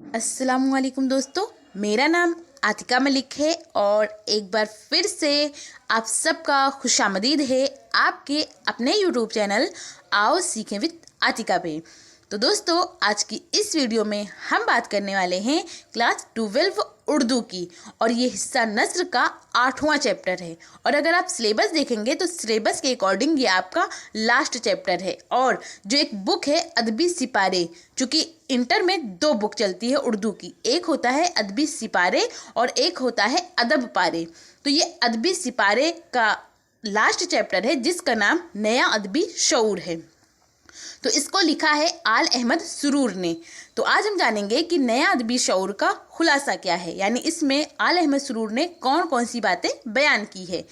अस्सलाम वालेकुम दोस्तों, मेरा नाम आतिका मलिक है और एक बार फिर से आप सबका खुशामदीद है आपके अपने यूट्यूब चैनल आओ सीखें विद आतिका पे। तो दोस्तों, आज की इस वीडियो में हम बात करने वाले हैं क्लास 12 उर्दू की और ये हिस्सा नस्र का 8वां चैप्टर है। और अगर आप सिलेबस देखेंगे तो सिलेबस के अकॉर्डिंग ये आपका लास्ट चैप्टर है। और जो एक बुक है अदबी सिपारे, चूँकि इंटर में 2 बुक चलती है उर्दू की, एक होता है अदबी सिपारे और एक होता है अदब पारे। तो ये अदबी सिपारे का लास्ट चैप्टर है जिसका नाम नया अदबी शऊर है। तो इसको लिखा है आल अहमद सुरूर ने। तो आज हम जानेंगे कि नया अदबी शऊर का खुलासा क्या है, यानी इसमें आल अहमद सुरूर ने कौन कौन सी बातें बयान की है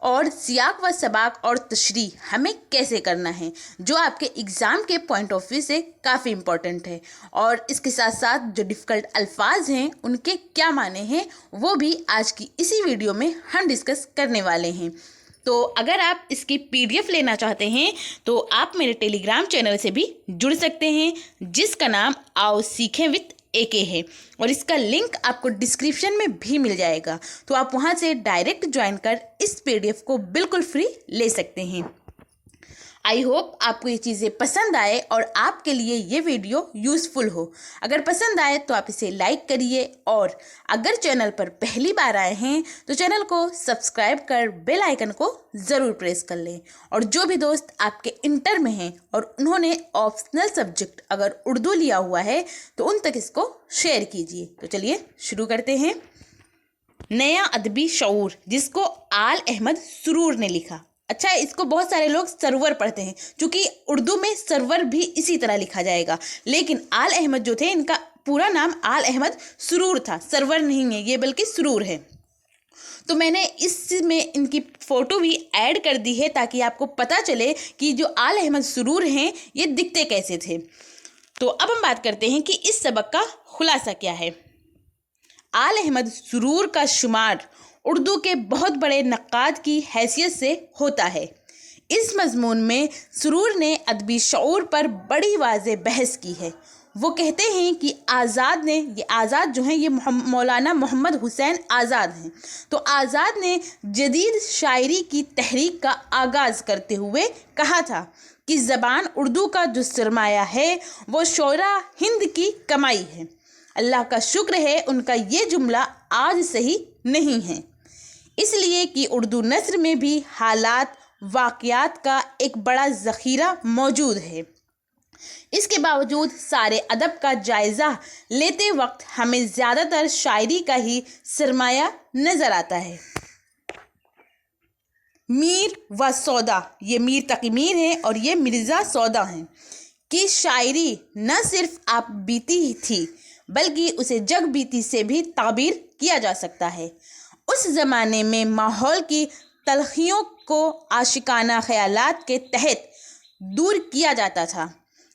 और सियाक व सबाक और तशरी हमें कैसे करना है, जो आपके एग्ज़ाम के पॉइंट ऑफ व्यू से काफ़ी इम्पोर्टेंट है। और इसके साथ साथ जो डिफ़िकल्ट अल्फाज हैं उनके क्या माने हैं वो भी आज की इसी वीडियो में हम डिस्कस करने वाले हैं। तो अगर आप इसकी PDF लेना चाहते हैं तो आप मेरे टेलीग्राम चैनल से भी जुड़ सकते हैं जिसका नाम आओ सीखें विद AK है और इसका लिंक आपको डिस्क्रिप्शन में भी मिल जाएगा। तो आप वहां से डायरेक्ट ज्वाइन कर इस PDF को बिल्कुल फ्री ले सकते हैं। आई होप आपको ये चीज़ें पसंद आए और आपके लिए ये वीडियो यूज़फुल हो। अगर पसंद आए तो आप इसे लाइक करिए और अगर चैनल पर पहली बार आए हैं तो चैनल को सब्सक्राइब कर बेल आइकन को ज़रूर प्रेस कर लें। और जो भी दोस्त आपके इंटर में हैं और उन्होंने ऑप्शनल सब्जेक्ट अगर उर्दू लिया हुआ है तो उन तक इसको शेयर कीजिए। तो चलिए शुरू करते हैं। नया अदबी शऊर, जिसको आल अहमद सुरूर ने लिखा। अच्छा, इसको बहुत सारे लोग सरवर पढ़ते हैं, क्योंकि उर्दू में सरवर भी इसी तरह लिखा जाएगा, लेकिन आल अहमद जो थे इनका पूरा नाम आल अहमद सुरूर था, सरवर नहीं है ये बल्कि सुरूर है। तो मैंने इसमें इनकी फ़ोटो भी ऐड कर दी है ताकि आपको पता चले कि जो आल अहमद सुरूर हैं ये दिखते कैसे थे। तो अब हम बात करते हैं कि इस सबक का खुलासा क्या है। आल अहमद सुरूर का शुमार उर्दू के बहुत बड़े नक्काद की हैसियत से होता है। इस मज़मून में सुरूर ने अदबी शऊर पर बड़ी वाज़ेह बहस की है। वो कहते हैं कि आज़ाद जो हैं ये मौलाना मोहम्मद हुसैन आज़ाद हैं। तो आज़ाद ने जदीद शायरी की तहरीक का आगाज़ करते हुए कहा था कि ज़बान उर्दू का जो सरमाया है वो शोरा हिंद की कमाई है। अल्लाह का शुक्र है उनका ये जुमला आज सही नहीं है, इसलिए कि उर्दू नस्र में भी हालात वाक़यात का एक बड़ा ज़ख़ीरा मौजूद है। इसके बावजूद सारे अदब का जायज़ा लेते वक्त हमें ज़्यादातर शायरी का ही सरमाया नज़र आता है। मीर व सौदा, ये मीर तकी मीर हैं और ये मिर्ज़ा सौदा हैं, कि शायरी न सिर्फ आप बीती ही थी बल्कि उसे जग बीती से भी ताबीर किया जा सकता है। उस ज़माने में माहौल की तलखियों को आशिकाना ख़यालात के तहत दूर किया जाता था।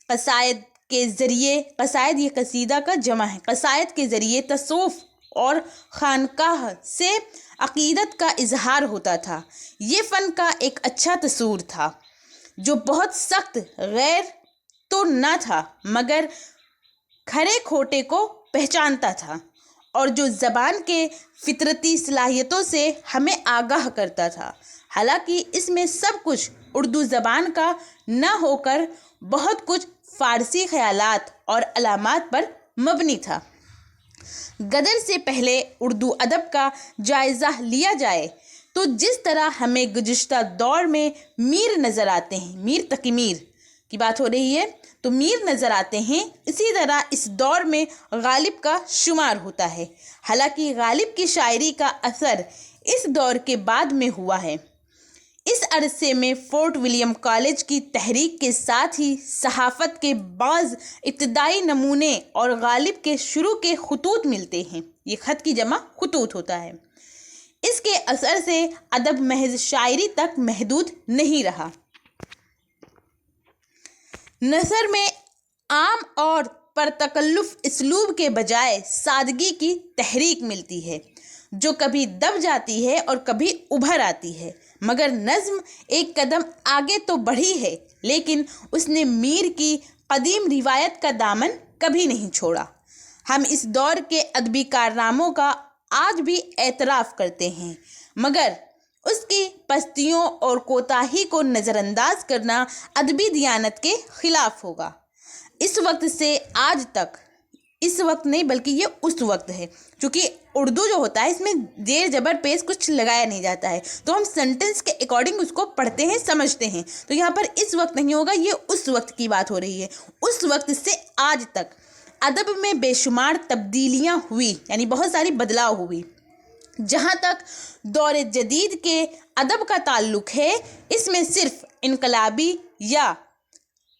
कसायद के ज़रिए, कसायद ये कसीदा का जमा है, कसायद के ज़रिए तसव्वुफ़ और खानकाह से अक़ीदत का इजहार होता था। ये फ़न का एक अच्छा तसूर था जो बहुत सख्त गैर तो न था मगर खरे खोटे को पहचानता था और जो ज़बान के फितरती सलाहियतों से हमें आगाह करता था। हालांकि इसमें सब कुछ उर्दू ज़बान का न होकर बहुत कुछ फ़ारसी ख़यालात और अलामात पर मबनी था। गदर से पहले उर्दू अदब का जायज़ा लिया जाए तो जिस तरह हमें गुज़िश्ता दौर में मीर नज़र आते हैं, मीर तकी मीर की बात हो रही है तो मीर नज़र आते हैं, इसी तरह इस दौर में गालिब का शुमार होता है। हालांकि गालिब की शायरी का असर इस दौर के बाद में हुआ है। इस अरसे में फोर्ट विलियम कॉलेज की तहरीक के साथ ही सहाफ़त के बाज़ इब्तदाई नमूने और गालिब के शुरू के खतूत मिलते हैं। ये ख़त की जमा खतूत होता है। इसके असर से अदब महज शायरी तक महदूद नहीं रहा। नसर में आम और परतकल्लुफ़ इसलूब के बजाय सादगी की तहरीक मिलती है जो कभी दब जाती है और कभी उभर आती है। मगर नज़्म एक कदम आगे तो बढ़ी है लेकिन उसने मीर की कदीम रिवायत का दामन कभी नहीं छोड़ा। ہم اس دور کے ادبی کارناموں کا آج بھی اعتراف کرتے ہیں، مگر اس کی پستیوں اور کوتاہی کو نظر انداز کرنا ادبی دیانت کے خلاف ہوگا۔ اس وقت سے آج تک، اس وقت نہیں بلکہ یہ اس وقت ہے، چونکہ اردو جو ہوتا ہے اس میں زیر زبر پیش کچھ لگایا نہیں جاتا ہے، تو ہم سینٹنس کے اکارڈنگ اس کو پڑھتے ہیں، سمجھتے ہیں، تو یہاں پر اس وقت نہیں ہوگا، یہ اس وقت کی بات ہو رہی ہے۔ اس وقت سے آج تک ادب میں بے شمار تبدیلیاں ہوئی، یعنی بہت ساری بدلاؤ ہوئی۔ جہاں تک دور جدید کے ادب کا تعلق ہے، اس میں صرف انقلابی یا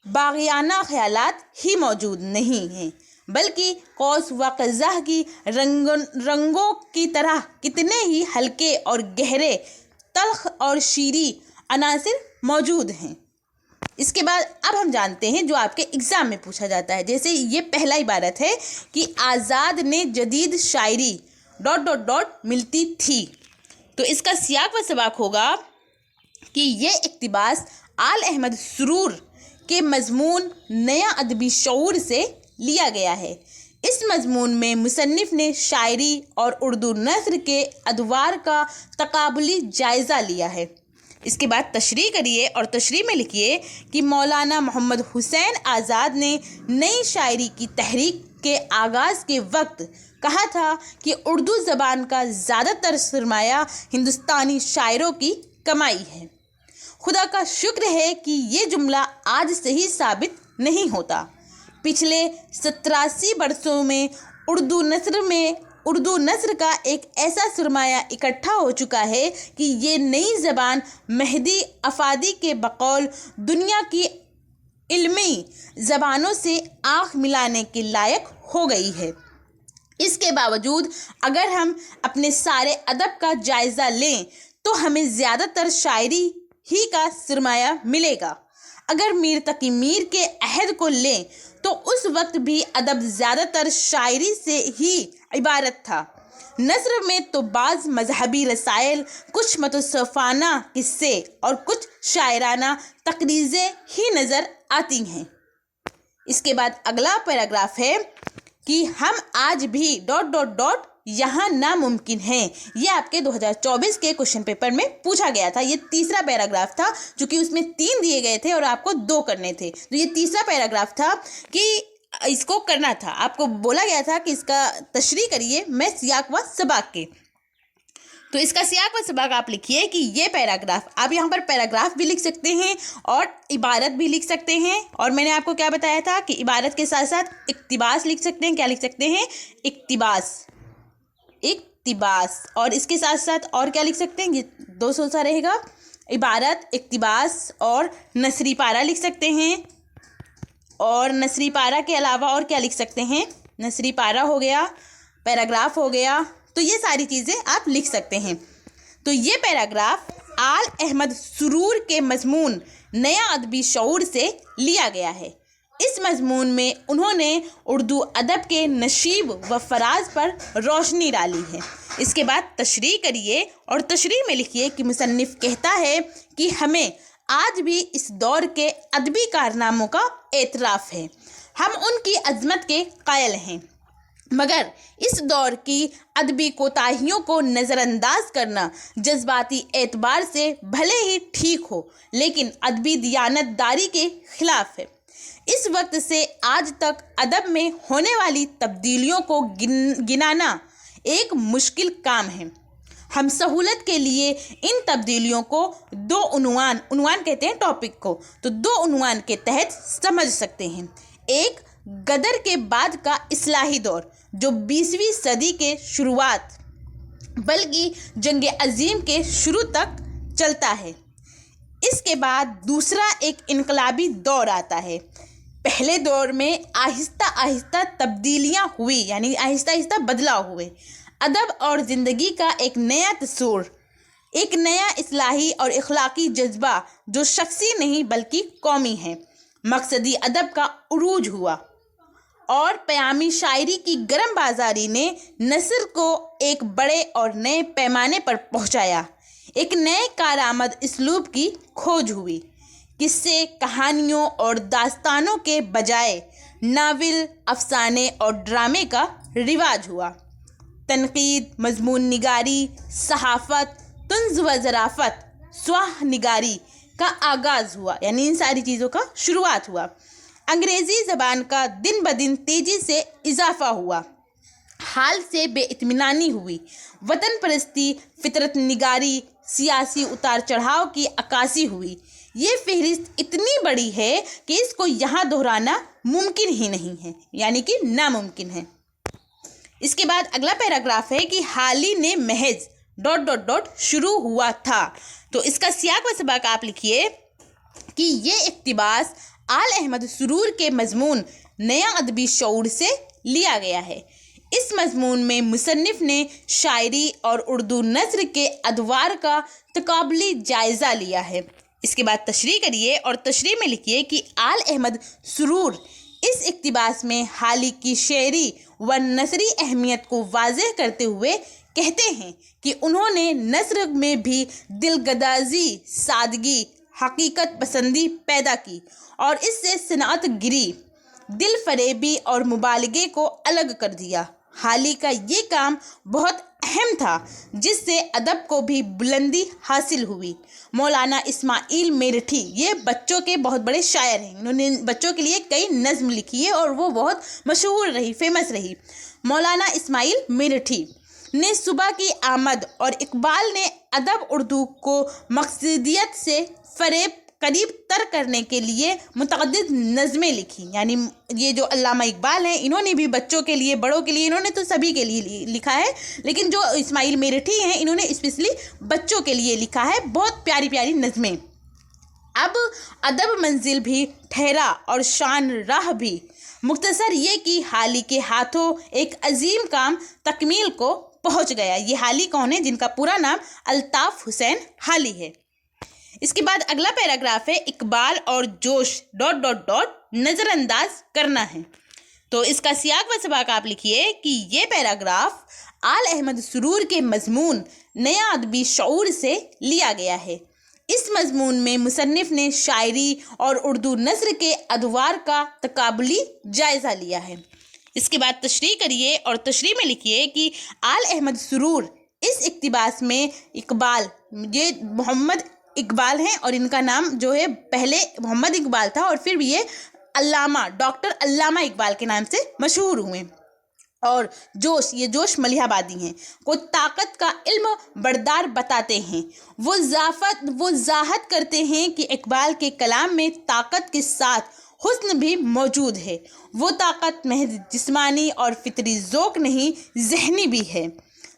باغیانہ خیالات ہی موجود نہیں ہیں، بلکہ قوس و قزح کی رنگوں کی طرح کتنے ہی ہلکے اور گہرے، تلخ اور شیریں عناصر موجود ہیں۔ اس کے بعد اب ہم جانتے ہیں جو آپ کے ایگزام میں پوچھا جاتا ہے، جیسے یہ پہلا عبارت ہے کہ آزاد نے جدید شاعری ... ملتی تھی، تو اس کا سیاق و سباق ہوگا کہ یہ اقتباس آل احمد سرور کے مضمون نیا ادبی شعور سے لیا گیا ہے۔ اس مضمون میں مصنف نے شاعری اور اردو نثر کے ادوار کا تقابلی جائزہ لیا ہے۔ اس کے بعد تشریح کریے اور تشریح میں لکھیے کہ مولانا محمد حسین آزاد نے نئی شاعری کی تحریک کے آغاز کے وقت کہا تھا کہ اردو زبان کا زیادہ تر سرمایہ ہندوستانی شاعروں کی کمائی ہے۔ خدا کا شکر ہے کہ یہ جملہ آج صحیح ثابت نہیں ہوتا۔ پچھلے 87 برسوں میں اردو نثر کا ایک ایسا سرمایہ اکٹھا ہو چکا ہے کہ یہ نئی زبان مہدی افادی کے بقول دنیا کی علمی زبانوں سے آنکھ ملانے کے لائق ہو گئی ہے۔ اس کے باوجود اگر ہم اپنے سارے ادب کا جائزہ لیں تو ہمیں زیادہ تر شاعری ہی کا سرمایہ ملے گا۔ اگر میر تقی میر کے عہد کو لیں تو اس وقت بھی ادب زیادہ تر شاعری سے ہی عبارت تھا۔ نثر میں تو بعض مذہبی رسائل، کچھ متصوفانہ قصے اور کچھ شاعرانہ تقریضیں ہی نظر آتی ہیں۔ اس کے بعد اگلا پیراگراف ہے کہ ہم آج بھی ... یہاں ناممکن ہیں۔ یہ آپ کے 2024 کے کوشچن پیپر میں پوچھا گیا تھا۔ یہ تیسرا پیراگراف تھا، چونکہ اس میں 3 دیے گئے تھے اور آپ کو 2 کرنے تھے، تو یہ تیسرا پیراگراف تھا کہ اس کو کرنا تھا۔ آپ کو بولا گیا تھا کہ اس کا تشریح کریے میں سیاق و سباق کے، تو اس کا سیاق و سباق آپ لکھیے کہ یہ پیراگراف، آپ یہاں پر پیراگراف بھی لکھ سکتے ہیں اور عبارت بھی لکھ سکتے ہیں، اور میں نے آپ کو کیا بتایا تھا کہ عبارت کے ساتھ ساتھ اقتباس لکھ سکتے ہیں۔ کیا لکھ سکتے ہیں؟ اقتباس، اور اس کے ساتھ ساتھ اور کیا لکھ سکتے ہیں؟ یہ 2 سا رہے گا، عبارت، اقتباس اور نثری پارہ لکھ سکتے ہیں، اور نثری پارہ کے علاوہ اور کیا لکھ سکتے ہیں؟ نثری پارہ ہو گیا، پیراگراف ہو گیا، تو یہ ساری چیزیں آپ لکھ سکتے ہیں۔ تو یہ پیراگراف آل احمد سرور کے مضمون نیا ادبی شعور سے لیا گیا ہے۔ اس مضمون میں انہوں نے اردو ادب کے نشیب و فراز پر روشنی ڈالی ہے۔ اس کے بعد تشریح کریے اور تشریح میں لکھیے کہ مصنف کہتا ہے کہ ہمیں آج بھی اس دور کے ادبی کارناموں کا اعتراف ہے، ہم ان کی عظمت کے قائل ہیں، مگر اس دور کی ادبی کوتاہیوں کو نظر انداز کرنا جذباتی اعتبار سے بھلے ہی ٹھیک ہو لیکن ادبی دیانت داری کے خلاف ہے۔ اس وقت سے آج تک ادب میں ہونے والی تبدیلیوں کو گنانا ایک مشکل کام ہے۔ ہم سہولت کے لیے ان تبدیلیوں کو 2 عنوان کہتے ہیں ٹاپک کو، تو 2 عنوان کے تحت سمجھ سکتے ہیں۔ ایک، غدر کے بعد کا اصلاحی دور جو 20ویں صدی کے شروعات بلکہ جنگ عظیم کے شروع تک چلتا ہے۔ اس کے بعد دوسرا ایک انقلابی دور آتا ہے۔ پہلے دور میں آہستہ آہستہ تبدیلیاں ہوئی، یعنی آہستہ آہستہ بدلاؤ ہوئے۔ ادب اور زندگی کا ایک نیا تصور، ایک نیا اصلاحی اور اخلاقی جذبہ جو شخصی نہیں بلکہ قومی ہے۔ مقصدی ادب کا عروج ہوا اور پیامی شاعری کی گرم بازاری نے نثر کو ایک بڑے اور نئے پیمانے پر پہنچایا۔ ایک نئے کارآمد اسلوب کی کھوج ہوئی۔ قصے، کہانیوں اور داستانوں کے بجائے ناول، افسانے اور ڈرامے کا रिवाज हुआ। तनकीद, मजमून निगारी, सहाफ़त, तंज़ व ज़राफ़त, स्वाह निगारी का आगाज़ हुआ, यानी इन सारी चीज़ों का शुरुआत हुआ। अंग्रेज़ी ज़बान का दिन ब दिन तेज़ी से इजाफ़ा हुआ, हाल से बेइत्मीनानी हुई, वतन परस्ती, फितरत निगारी, सियासी उतार चढ़ाव की अक्कासी हुई। ये फहरिस्त इतनी बड़ी है कि इसको यहाँ दोहराना मुमकिन ही नहीं है, यानी कि नामुमकिन है। इसके बाद अगला पैराग्राफ है कि हाल ही ने महज ... शुरू हुआ था। तो इसका सियाक व सबक आप लिखिए कि ये इक़्तिबास आल अहमद सुरूर के मजमून नया अदबी शऊर से लिया गया है। इस मजमून में मुसन्निफ ने शायरी और उर्दू नज़्र के अदवार का तकाबली जायज़ा लिया है। इसके बाद तशरीह करिए और तशरीह में लिखिए कि आल अहमद सुरूर इस इक़्तिबास में हाली की शेरी व नसरी अहमियत को वाज़ेह करते हुए कहते हैं कि उन्होंने नस्र में भी दिलगदाजी, सादगी, हकीकत पसंदी पैदा की और इससे सनात गिरी, दिल फरेबी और मुबालगे को अलग कर दिया। हाली का ये काम बहुत अहम था जिससे अदब को भी बुलंदी हासिल हुई। मौलाना इस्माइल मेरठी ये बच्चों के बहुत बड़े शायर हैं। इन्होंने बच्चों के लिए कई नज़्म लिखी है और वो बहुत मशहूर रही, फेमस रही। मौलाना इस्माइल मेरठी ने सुबह की आमद और इकबाल ने अदब उर्दू को मकसदियत से फरेब करीब तर करने के लिए मुतअद्दिद नज़में लिखी। यानी ये जो अल्लामा इकबाल हैं इन्होंने भी बच्चों के लिए, बड़ों के लिए, इन्होंने तो सभी के लिए लिखा है, लेकिन जो इस्माइल मेरठी हैं इन्होंने स्पेशली बच्चों के लिए लिखा है बहुत प्यारी प्यारी नज़में। अब अदब मंजिल भी ठहरा और शान राह भी। मुख्तसर ये कि हाली के हाथों एक अजीम काम तकमील को पहुंच गया। ये हाली कौन है? जिनका पूरा नाम अल्ताफ़ हुसैन हाली है। इसके बाद अगला पैराग्राफ है इकबाल और जोश ... नज़रअंदाज करना है। तो इसका सियाक व सबक आप लिखिए कि ये पैराग्राफ आल अहमद सुरूर के मजमून नया अदबी शऊर से लिया गया है। इस मजमून में मुसन्निफ ने शायरी और उर्दू नज़्र के अदवार का तकाबुली जायज़ा लिया है। इसके बाद तशरीह करिए और तशरीह में लिखिए कि आल अहमद सुरूर इस इक़्तिबास में इकबाल, ये मोहम्मद इकबाल हैं और इनका नाम जो है पहले मोहम्मद इकबाल था और फिर ये अल्लामा, डॉक्टर अल्लामा इकबाल के नाम से मशहूर हुए। और जोश, ये जोश मलिहाबादी हैं, को ताकत का इल्म बरदार बताते हैं। वो ज़ाहत करते हैं कि इकबाल के कलाम में ताकत के साथ हुस्न भी मौजूद है। वो ताकत महज जिस्मानी और फितरी ज़ौक़ नहीं, ज़हनी भी है।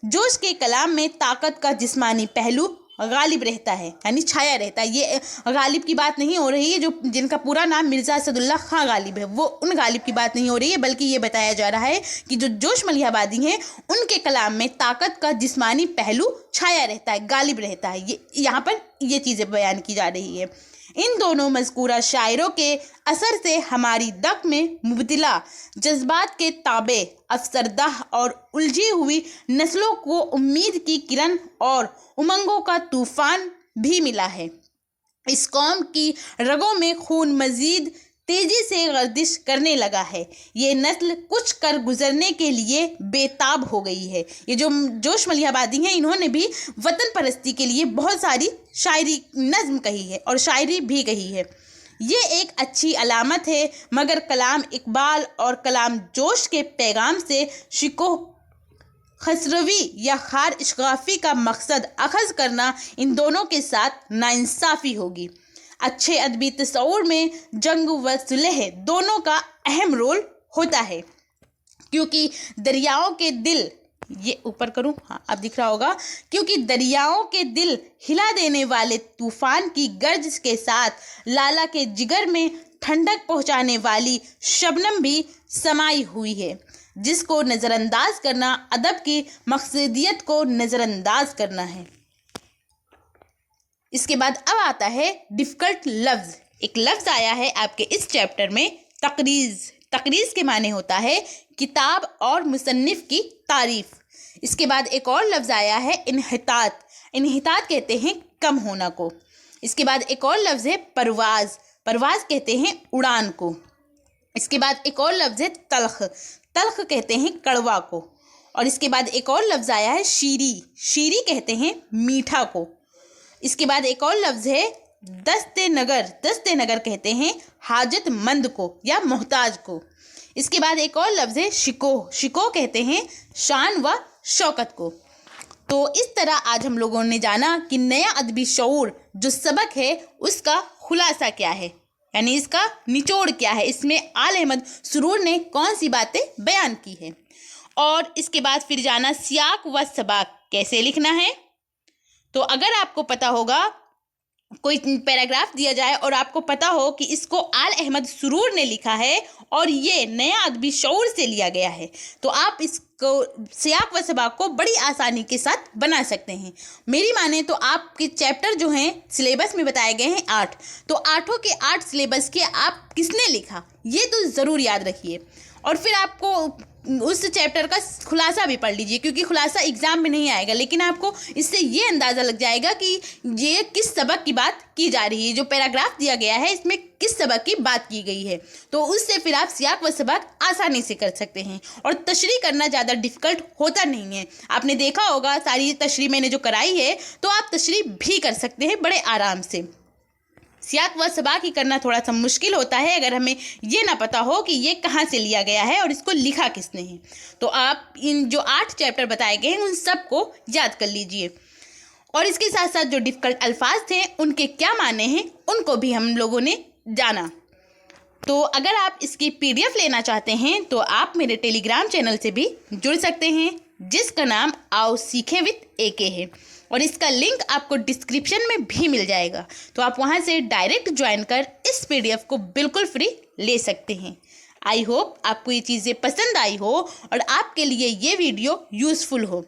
जोश के कलाम में ताकत का जिस्मानी पहलू गालिब रहता है, यानी छाया रहता है। ये गालिब की बात नहीं हो रही है जो जिनका पूरा नाम मिर्ज़ा असदुल्ला खां गालिब है, वो उन गालिब की बात नहीं हो रही है, बल्कि ये बताया जा रहा है कि जो जोश मलिहाबादी हैं उनके कलाम में ताकत का जिस्मानी पहलू छाया रहता है, गालिब रहता है। ये यहाँ पर ये चीज़ें बयान की जा रही है। इन दोनों मज़कूरा शायरों के असर से हमारी दक में मुबतला जज्बात के ताबे अफसरदाह और उलझी हुई नस्लों को उम्मीद की किरण और उमंगों का तूफ़ान भी मिला है। इस कौम की रगों में खून मज़ीद तेज़ी से गर्दिश करने लगा है। ये नस्ल कुछ कर गुजरने के लिए बेताब हो गई है। ये जो जोश मलिहाबादी हैं इन्होंने भी वतन परस्ती के लिए बहुत सारी शायरी, नज़्म कही है और शायरी भी कही है। ये एक अच्छी अलामत है, मगर कलाम इकबाल और कलाम जोश के पैगाम से शिको खसरवी या खार इश्गाफ़ी का मकसद अखज़ करना इन दोनों के साथ नाइंसाफ़ी होगी। अच्छे अदबी तस्वुर में जंग व सुलह दोनों का अहम रोल होता है, क्योंकि दरियाओं के दिल, ये ऊपर करूं, हाँ अब दिख रहा होगा, क्योंकि दरियाओं के दिल हिला देने वाले तूफ़ान की गर्ज के साथ लाला के जिगर में ठंडक पहुंचाने वाली शबनम भी समाई हुई है, जिसको नज़रअंदाज करना अदब की मकसदियत को नज़रअंदाज करना है। इसके बाद अब आता है डिफ़िकल्ट लफ्ज़। एक लफ्ज़ आया है आपके इस चैप्टर में, तकरीज़। तकरीज़ के माने होता है किताब और मुसन्निफ़ की तारीफ़। इसके बाद एक और लफ्ज़ आया है इन्हितात। इन्हितात कहते हैं कम होना को। इसके बाद एक और लफ्ज़ है परवाज़। परवाज़ कहते हैं उड़ान को। इसके बाद एक और लफ्ज़ है तल्ख़। तल्ख कहते हैं कड़वा को। और इसके बाद एक और लफ्ज़ आया है शीरी, शीरी कहते हैं मीठा को। इसके बाद एक और लफ्ज़ है दस्ते नगर, दस्ते नगर कहते हैं हाजतमंद को या मोहताज को। इसके बाद एक और लफ्ज़ है शिको, शिको कहते हैं शान व शौकत को। तो इस तरह आज हम लोगों ने जाना कि नया अदबी शऊर जो सबक है उसका खुलासा क्या है, यानी इसका निचोड़ क्या है, इसमें आल अहमद सुरूर ने कौन सी बातें बयान की है। और इसके बाद फिर जाना सियाक व सबाक कैसे लिखना है। तो अगर आपको पता होगा, कोई पैराग्राफ दिया जाए और आपको पता हो कि इसको आल अहमद सुरूर ने लिखा है और ये नया अदबी शऊर से लिया गया है, तो आप इसको सियाक व सबाक को बड़ी आसानी के साथ बना सकते हैं। मेरी माने तो आपके चैप्टर जो हैं सिलेबस में बताए गए हैं 8, तो 8 के 8 सिलेबस के आप किसने लिखा ये तो ज़रूर याद रखिए। और फिर आपको उस चैप्टर का खुलासा भी पढ़ लीजिए, क्योंकि खुलासा एग्ज़ाम में नहीं आएगा, लेकिन आपको इससे ये अंदाज़ा लग जाएगा कि ये किस सबक की बात की जा रही है, जो पैराग्राफ दिया गया है इसमें किस सबक की बात की गई है। तो उससे फिर आप सियाक व सबक आसानी से कर सकते हैं और तशरीह करना ज़्यादा डिफ़िकल्ट होता नहीं है। आपने देखा होगा सारी तशरीह मैंने जो कराई है, तो आप तशरीह भी कर सकते हैं बड़े आराम से। सियाक व सबाक ही करना थोड़ा सा मुश्किल होता है अगर हमें ये ना पता हो कि ये कहाँ से लिया गया है और इसको लिखा किसने है। तो आप इन जो 8 चैप्टर बताए गए हैं उन सब को याद कर लीजिए। और इसके साथ साथ जो डिफ़िकल्ट अल्फाज थे उनके क्या माने हैं उनको भी हम लोगों ने जाना। तो अगर आप इसकी PDF लेना चाहते हैं तो आप मेरे टेलीग्राम चैनल से भी जुड़ सकते हैं, जिसका नाम आओ सीखें विद AK है, और इसका लिंक आपको डिस्क्रिप्शन में भी मिल जाएगा। तो आप वहां से डायरेक्ट ज्वाइन कर इस PDF को बिल्कुल फ्री ले सकते हैं। आई होप आपको ये चीज़ें पसंद आई हो और आपके लिए ये वीडियो यूज़फुल हो।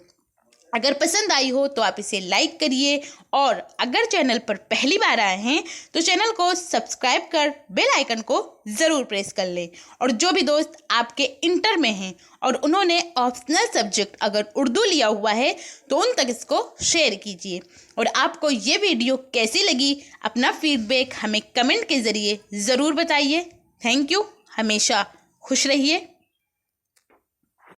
अगर पसंद आई हो तो आप इसे लाइक करिए, और अगर चैनल पर पहली बार आए हैं तो चैनल को सब्सक्राइब कर बेल आइकन को ज़रूर प्रेस कर लें। और जो भी दोस्त आपके इंटर में हैं और उन्होंने ऑप्शनल सब्जेक्ट अगर उर्दू लिया हुआ है तो उन तक इसको शेयर कीजिए। और आपको ये वीडियो कैसी लगी अपना फीडबैक हमें कमेंट के ज़रिए ज़रूर बताइए। Thank you. हमेशा खुश रहिए।